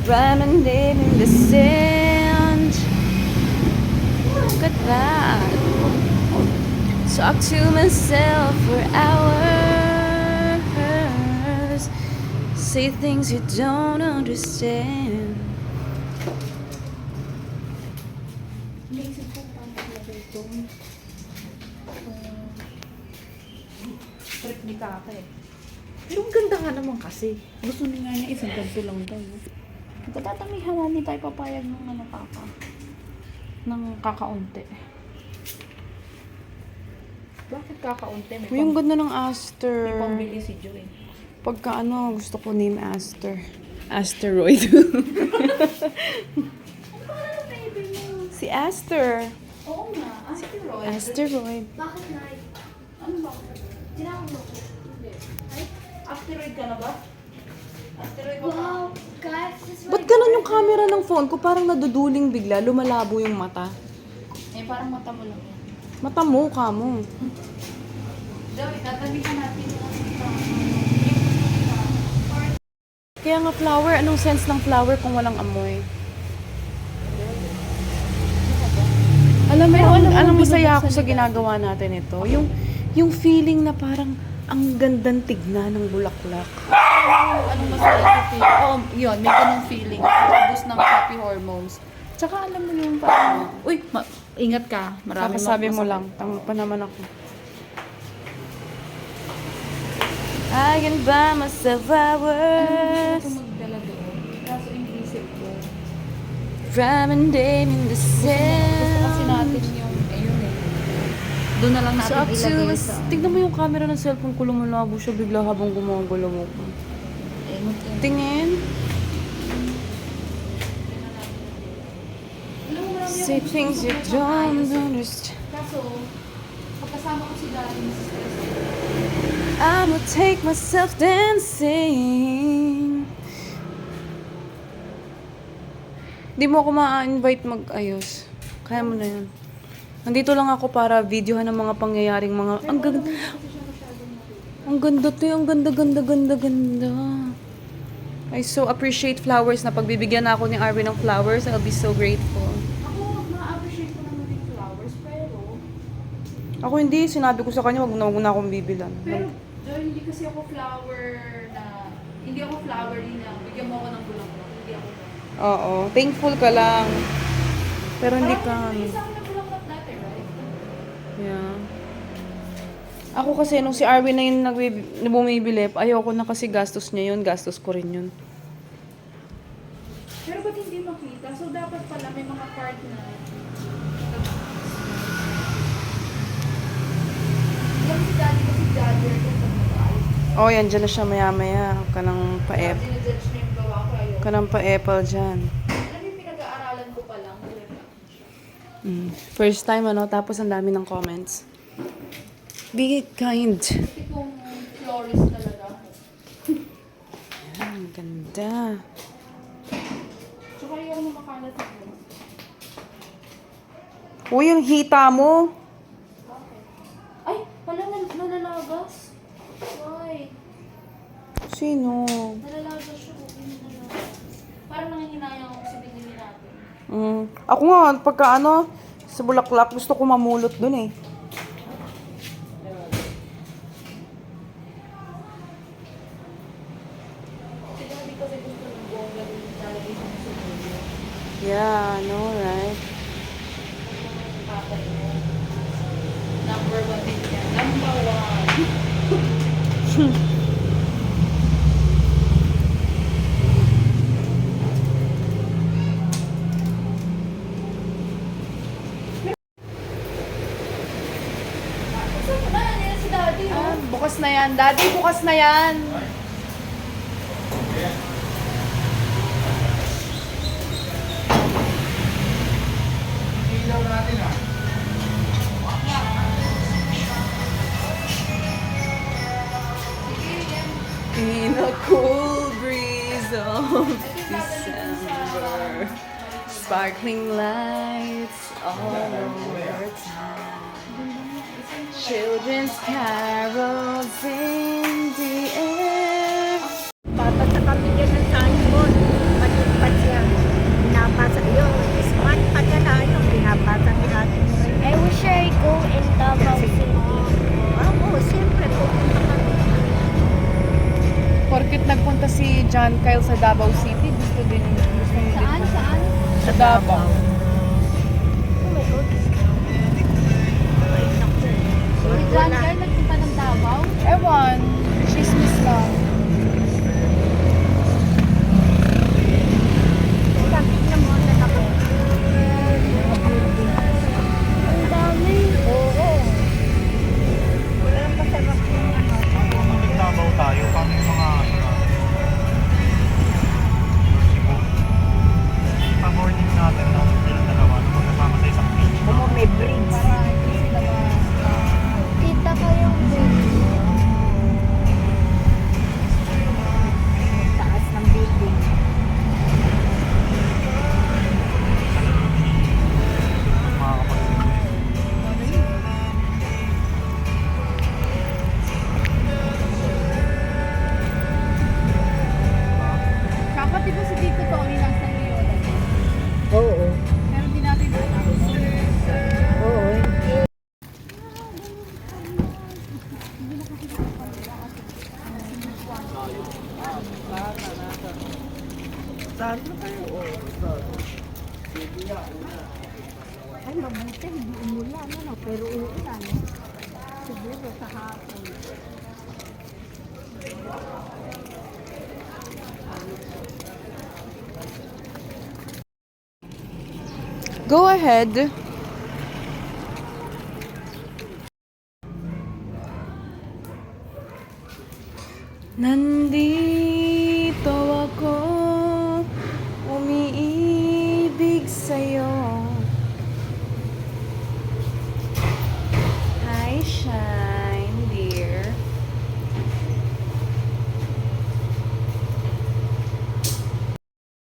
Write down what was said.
Rhyming name in the sand. Look at that. Talk to myself for hours. Say things you don't understand. Naisip ko paano ilagay itong trip ni Kaka eh. Pero ang ganda nga naman kasi. Gusto niya niya isang ganito lang daw. Nagtatamihan natin tayo papayag ng Kaka. Ng kakaunti. Bakit kakaunti? Uy, yung ganda ng may Aster. pambili si Joy. Pagka gusto ko name Aster. Asteroid. Si Aster. Oo nga, asteroid. Asteroid. Bakit na? Ano ba? Tinawag mo ko? Hindi. Ay, asteroid ka na ba? Asteroid ka Wow, guys, this is Ba't ganun yung camera ng phone ko? Parang naduduling bigla. Lumalabo yung mata. Eh, parang mata mo lang yan. Mata mo, kamo. Joy, tatabihan natin yung Kaya nga flower, anong sense ng flower kung walang amoy? Alam mo, anong masaya ako sa ginagawa natin ito? Yung feeling na parang ang gandang tignan ng bulaklak. anong masaya sa feeling. Oo, yun, may ganung feeling. Tapos ng happy hormones. Tsaka alam mo yung parang, uy, ingat ka. Marami Kakasabi mo lang, tama pa naman ako. I can buy myself flowers. Kung magdala doon, kaso inisip ko. Rhyming name in the Gusto kasi sand. natin yung, ayun eh. Doon na lang natin So up to ilagay us. sa... Tignan mo yung camera ng cellphone ko, lumalabo siya bigla habang gumagalaw ako. Eh, Tingin. alam mo, marami Say akong things you gusto don't maayos eh. understand. Kaso, pagkasama ko si Daddy, stress ako. I'ma take myself dancing. Di mo ako ma-invite mag-ayos. Kaya mo na yun. Nandito lang ako para videohan ng mga pangyayaring mga... Ang ganda. Ang ganda to. Ang ganda, ganda, ganda, ganda. I so appreciate flowers na pagbibigyan na ako ni Arvin ng flowers. I'll be so grateful. Ako, na-appreciate ko naman yung flowers, pero... Ako hindi. Sinabi ko sa kanya, wag na akong bibilan. Pero, Joy, hindi kasi ako flower na... Hindi ako flowery na bigyan mo ako ng bulaklak. Hindi ako. Oo. Thankful ka lang. Pero hindi ka... May isa ako ng bulaklak dati, right? Yeah. Ako kasi, nung si Arvin na yung bumibili, ayoko na kasi gastos niya yun, gastos ko rin yun. Pero ba't hindi makita? So, dapat pala may mga part na... Yung si Daddy kasi judger ko sa mukha. Oh, yan, dyan na siya maya-maya. Huwag ka nang pa-ep. Sinajudge niya yung gawa ko. Ayaw. Huwag ka nang pa-apple dyan. Alam yung pinag-aaralan ko pa lang. First time, tapos ang dami ng comments. Be kind. Kasi kung florist talaga ako. Yan, ang ganda. Tsaka ayaw na makalat ako. Uy, ang hita mo. Ay! Wala nalalagas. Why? Sino? Nalalagas siya. Nalalagas. Parang nanginginayang ako sa binili natin. Ako nga, pagka sa bulaklak, gusto ko mamulot dun eh. Si Daddy kasi gusto ng bongga din lalagay sa sumunod. Yeah, I know, right? Tatay mo. Number 1 din yan. Number 1. Saan ba? Yan si Daddy. Bukas na yan. Daddy, bukas na yan. In a cool breeze of December, sparkling lights all over town, children's carols in the air. Papasa kami dyan ng signboard. Malipat John Kyle sa Davao City. Gusto din. Saan? Saan? Sa Davao. Oh my God. Si John Kyle nagpunta ng Davao? Ewan. Chismis lang. Bakit na mo na ako? Ang dami. Oo. Walang masarap yung ano. Kung nagtabaw tayo, paano yung mga Cebu? Pa-boarding natin na sila dalawa kung nasama sa isang beach. May bridge. Para hindi sila kita ko yung bridge. Taas ng building. Makakapag-Cebu. Dapat diba si Tito Tony lang sa Leon? Oo. Pero di natin alam. Oo. Saan na kayo? Ay, mabuti. Hindi umulan. Ano? Pero uulan. Siguro sa hapon. Go ahead. Nan